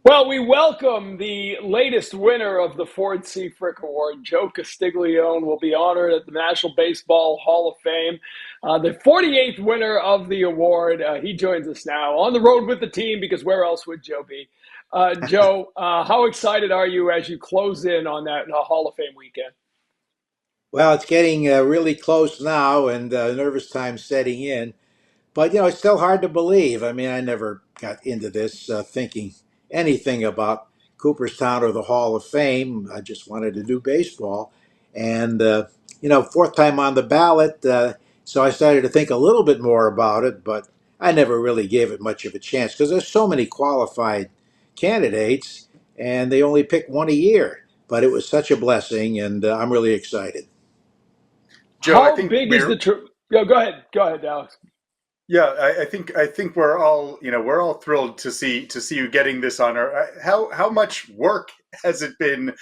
Well, we welcome the latest winner of the Ford C. Frick Award. Joe Castiglione will be honored at the National Baseball Hall of Fame. The 48th winner of the award. He joins us now on the road with the team because where else would Joe be? Joe, how excited are you as you close in on that Hall of Fame weekend? Well, it's getting really close now, and nervous times setting in. But it's still hard to believe. I mean, I never got into this thinking anything about Cooperstown or the Hall of Fame. I just wanted to do baseball, and fourth time on the ballot. So I started to think a little bit more about it, but I never really gave it much of a chance because there's so many qualified candidates, and they only pick one a year. But it was such a blessing, and I'm really excited. Joe, I How think big is the trip? Go ahead. Go ahead, Alex. yeah, I think we're all we're all thrilled to see you getting this honor. How much work has it been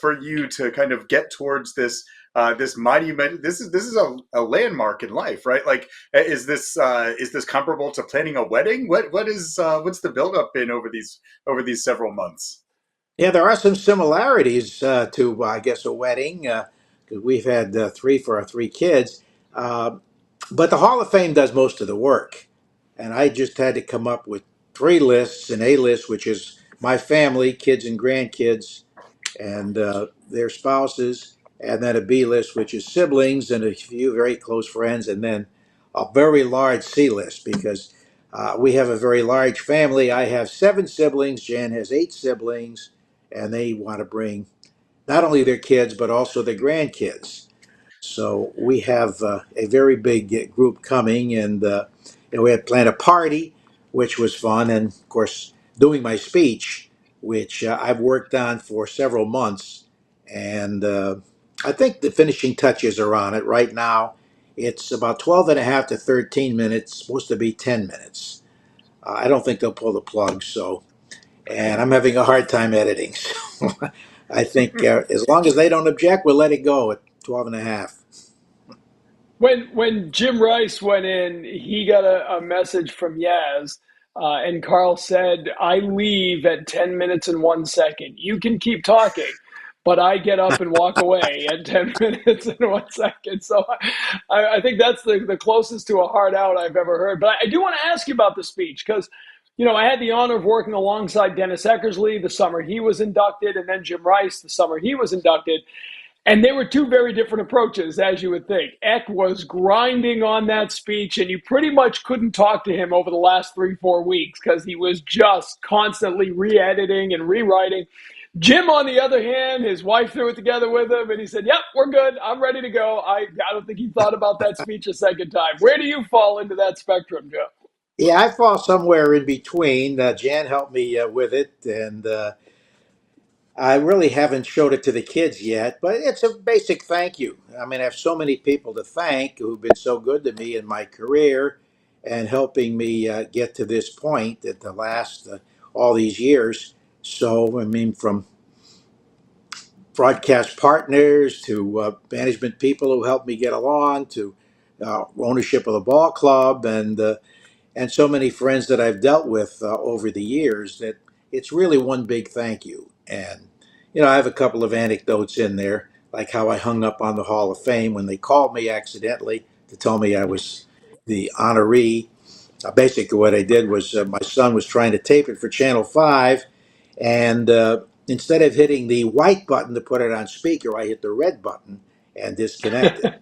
for you to kind of get towards this monument? This is a landmark in life, right? Like, is this comparable to planning a wedding? What's the buildup been over these several months? Yeah, there are some similarities to, I guess, a wedding because we've had three for our three kids. Uh, but the Hall of Fame does most of the work. And I just had to come up with three lists: an A list, which is my family, kids and grandkids, and their spouses, and then a B list, which is siblings and a few very close friends, and then a very large C list because we have a very large family. I have seven siblings, Jan has eight siblings, and they want to bring not only their kids but also their grandkids. So we have a very big group coming, and we had planned a party, which was fun, and of course doing my speech, which I've worked on for several months, and I think the finishing touches are on it right now. It's about 12 and a half to 13 minutes, supposed to be 10 minutes. I don't think they'll pull the plug, so and I'm having a hard time editing. So I think as long as they don't object, we'll let it go at 12 and a half. When Jim Rice went in, he got a message from Yaz, and Carl said, "I leave at 10 minutes and 1 second. You can keep talking, but I get up and walk away at 10 minutes and 1 second." So I think that's the closest to a hard out I've ever heard. But I do want to ask you about the speech because. I had the honor of working alongside Dennis Eckersley the summer he was inducted, and then Jim Rice the summer he was inducted. And they were two very different approaches, as you would think. Eck was grinding on that speech, and you pretty much couldn't talk to him over the last 3, 4 weeks because he was just constantly re editing and rewriting. Jim, on the other hand, his wife threw it together with him, and he said, "Yep, we're good. I'm ready to go." I don't think he thought about that speech a second time. Where do you fall into that spectrum, Joe? Yeah, I fall somewhere in between. Jan helped me with it, and I really haven't showed it to the kids yet, but it's a basic thank you. I mean, I have so many people to thank who've been so good to me in my career and helping me get to this point at the last all these years. So, I mean, from broadcast partners to management people who helped me get along to ownership of the ball club and so many friends that I've dealt with over the years that it's really one big thank you. And, I have a couple of anecdotes in there, like how I hung up on the Hall of Fame when they called me accidentally to tell me I was the honoree. Basically, what I did was my son was trying to tape it for Channel 5, and instead of hitting the white button to put it on speaker, I hit the red button and disconnected.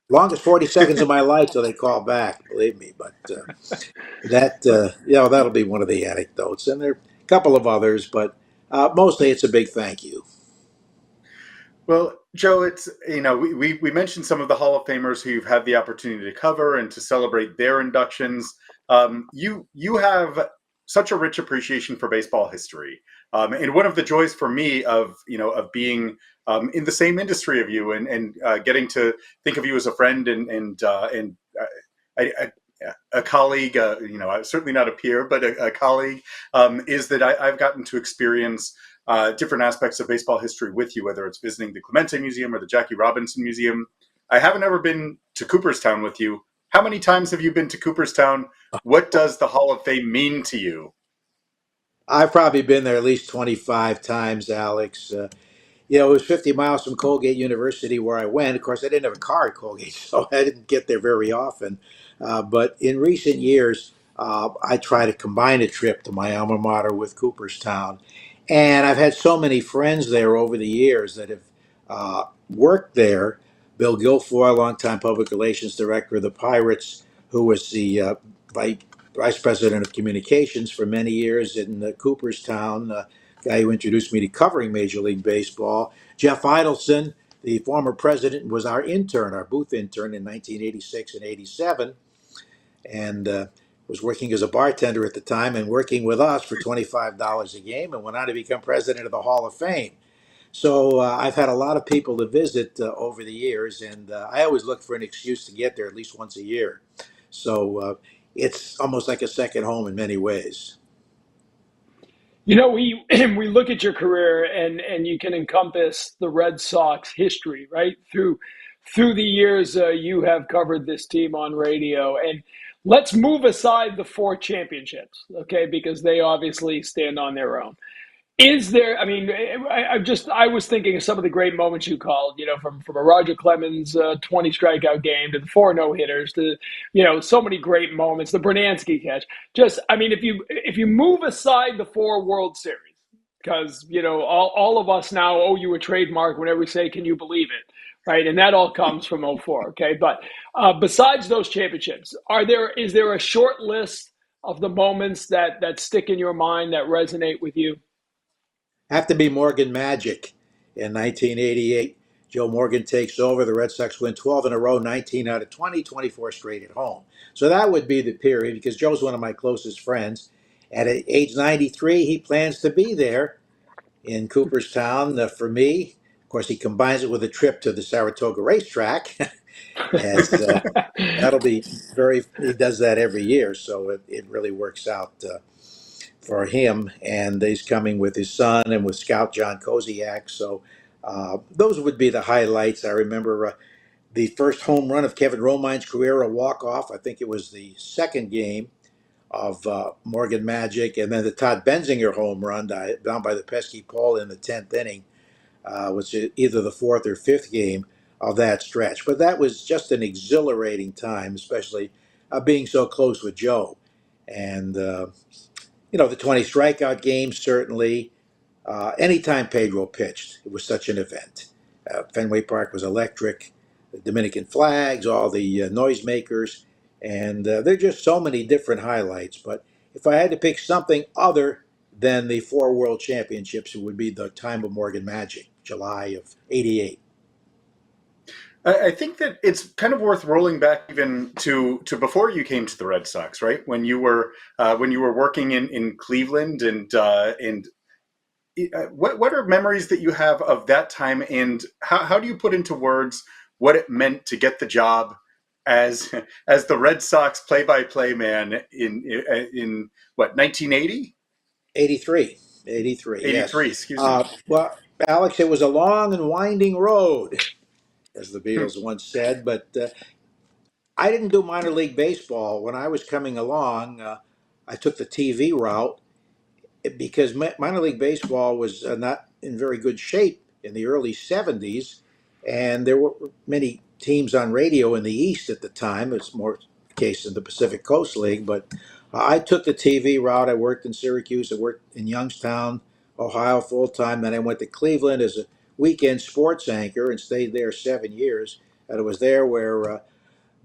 Longest 40 seconds of my life till they call back, believe me. But that'll be one of the anecdotes, and there are a couple of others, but mostly it's a big thank you. Well, Joe, it's we mentioned some of the Hall of Famers who you've had the opportunity to cover and to celebrate their inductions. You have such a rich appreciation for baseball history, and one of the joys for me of being in the same industry of you and getting to think of you as a friend and I, a colleague, certainly not a peer, but a colleague, is that I've gotten to experience different aspects of baseball history with you, whether it's visiting the Clemente Museum or the Jackie Robinson Museum. I haven't ever been to Cooperstown with you. How many times have you been to Cooperstown? What does the Hall of Fame mean to you? I've probably been there at least 25 times, Alex. It was 50 miles from Colgate University where I went. Of course, I didn't have a car at Colgate, so I didn't get there very often. But in recent years, I try to combine a trip to my alma mater with Cooperstown. And I've had so many friends there over the years that have worked there. Bill Guilfoyle, longtime public relations director of the Pirates, who was the vice president of communications for many years in Cooperstown. Guy who introduced me to covering Major League Baseball. Jeff Idelson, the former president, was our intern, our booth intern in 1986 and 87, and was working as a bartender at the time and working with us for $25 a game and went on to become president of the Hall of Fame. So I've had a lot of people to visit over the years, and I always look for an excuse to get there at least once a year. So it's almost like a second home in many ways. We we look at your career, and you can encompass the Red Sox history, right? Through the years you have covered this team on radio. And let's move aside the four championships, okay? Because they obviously stand on their own. Is there? I mean, I was thinking of some of the great moments you called. From a Roger Clemens 20 strikeout game to the four no hitters to so many great moments. The Bernansky catch. Just, I mean, if you move aside the four World Series, because all of us now owe you a trademark whenever we say, "Can you believe it?" Right, and that all comes from '04. Okay, but besides those championships, is there a short list of the moments that stick in your mind that resonate with you? Have to be Morgan Magic in 1988. Joe Morgan takes over. The Red Sox win 12 in a row, 19 out of 20, 24 straight at home. So that would be the period because Joe's one of my closest friends. At age 93, he plans to be there in Cooperstown for me. Of course, he combines it with a trip to the Saratoga racetrack, as that'll be he does that every year. So it really works out for him, and he's coming with his son and with Scout John Koziak. So those would be the highlights. I remember the first home run of Kevin Romine's career, a walk off. I think it was the second game of Morgan Magic, and then the Todd Benzinger home run down by the pesky pole in the 10th inning, was either the fourth or fifth game of that stretch. But that was just an exhilarating time, especially being so close with Joe. And the 20 strikeout games, certainly. Anytime Pedro pitched, it was such an event. Fenway Park was electric. The Dominican flags, all the noisemakers, and there are just so many different highlights. But if I had to pick something other than the four World Championships, it would be the time of Morgan Magic, July of '88. I think that it's kind of worth rolling back even to before you came to the Red Sox, right? When you were working in Cleveland, and what are memories that you have of that time, and how do you put into words what it meant to get the job as the Red Sox play-by-play man in what, 1980? 83. 83, yes. 83, excuse me. Well, Alex, it was a long and winding road, as the Beatles once said, but I didn't do minor league baseball. When I was coming along, I took the TV route because minor league baseball was not in very good shape in the early '70s, and there were many teams on radio in the East at the time. It's more the case in the Pacific Coast League, but I took the TV route. I worked in Syracuse. I worked in Youngstown, Ohio, full time. Then I went to Cleveland as a weekend sports anchor and stayed there 7 years. And it was there where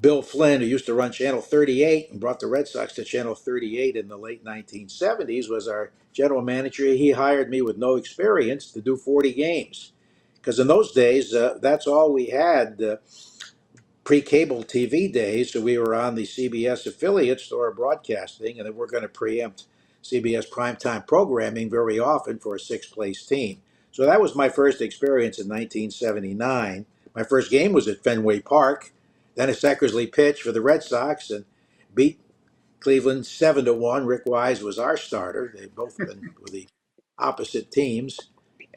Bill Flynn, who used to run Channel 38 and brought the Red Sox to Channel 38 in the late 1970s, was our general manager. He hired me with no experience to do 40 games. Because in those days, that's all we had pre-cable TV days. So we were on the CBS affiliates, Star Broadcasting, and then we're going to preempt CBS primetime programming very often for a sixth-place team. So that was my first experience in 1979. My first game was at Fenway Park. Dennis Eckersley pitched for the Red Sox and beat Cleveland 7-1. Rick Wise was our starter. They've both been with the opposite teams.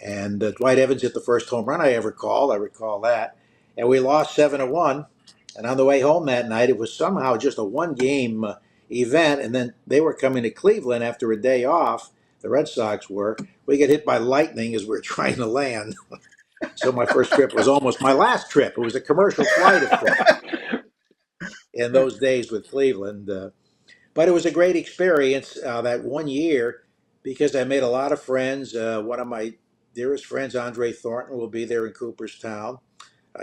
And Dwight Evans hit the first home run I ever called. I recall that. And we lost 7-1. And on the way home that night, it was somehow just a one game event. And then they were coming to Cleveland after a day off. the Red Sox were. We got hit by lightning as we were trying to land. So my first trip was almost my last trip. It was a commercial flight, of course, in those days with Cleveland. But it was a great experience that 1 year because I made a lot of friends. One of my dearest friends, Andre Thornton, will be there in Cooperstown.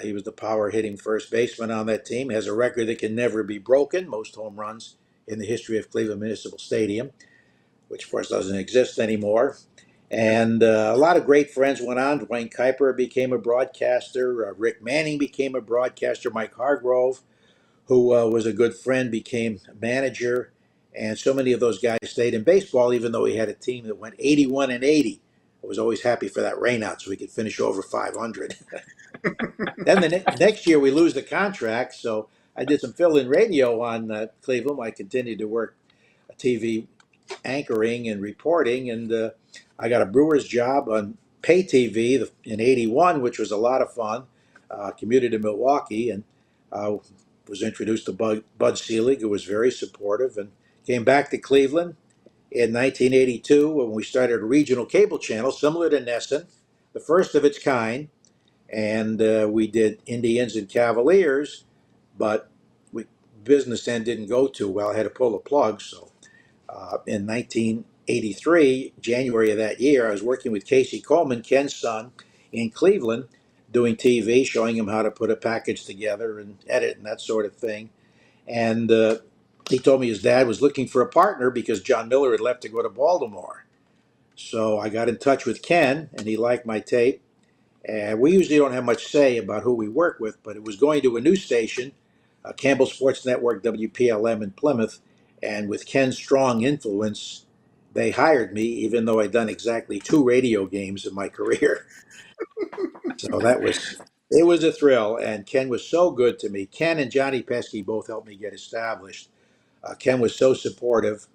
He was the power hitting first baseman on that team. Has a record that can never be broken, most home runs in the history of Cleveland Municipal Stadium, which of course doesn't exist anymore. And a lot of great friends went on. Dwayne Kuiper became a broadcaster. Rick Manning became a broadcaster. Mike Hargrove, who was a good friend, became a manager. And so many of those guys stayed in baseball, even though he had a team that went 81 and 80. I was always happy for that rainout so we could finish over 500. Then the next year we lose the contract, so I did some fill-in radio on Cleveland. I continued to work TV anchoring and reporting, and I got a brewer's job on pay TV in '81, which was a lot of fun. Commuted to Milwaukee and was introduced to Bud Selig, who was very supportive, and came back to Cleveland in 1982 when we started a regional cable channel similar to NESN, the first of its kind, and we did Indians and Cavaliers, but we business end didn't go too well. I had to pull the plug. So in 1983, January of that year, I was working with Casey Coleman, Ken's son, in Cleveland, doing TV, showing him how to put a package together and edit and that sort of thing. And he told me his dad was looking for a partner because John Miller had left to go to Baltimore. So I got in touch with Ken, and he liked my tape. And we usually don't have much say about who we work with, but it was going to a new station, Campbell Sports Network, WPLM in Plymouth. And with Ken's strong influence, they hired me, even though I'd done exactly 2 radio games in my career. So it was a thrill. And Ken was so good to me. Ken and Johnny Pesky both helped me get established. Ken was so supportive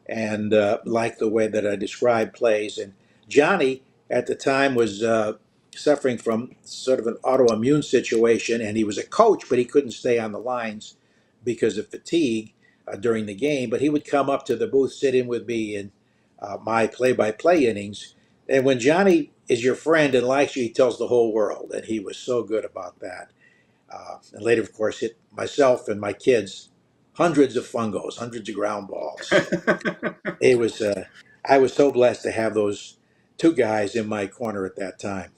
and liked the way that I described plays. And Johnny, at the time, was suffering from sort of an autoimmune situation, and he was a coach, but he couldn't stay on the lines because of fatigue during the game. But he would come up to the booth, sit in with me in my play-by-play innings. And when Johnny is your friend and likes you, he tells the whole world, and he was so good about that. And later, of course, hit myself and my kids hundreds of fungos, hundreds of ground balls. So it was I was so blessed to have those 2 guys in my corner at that time.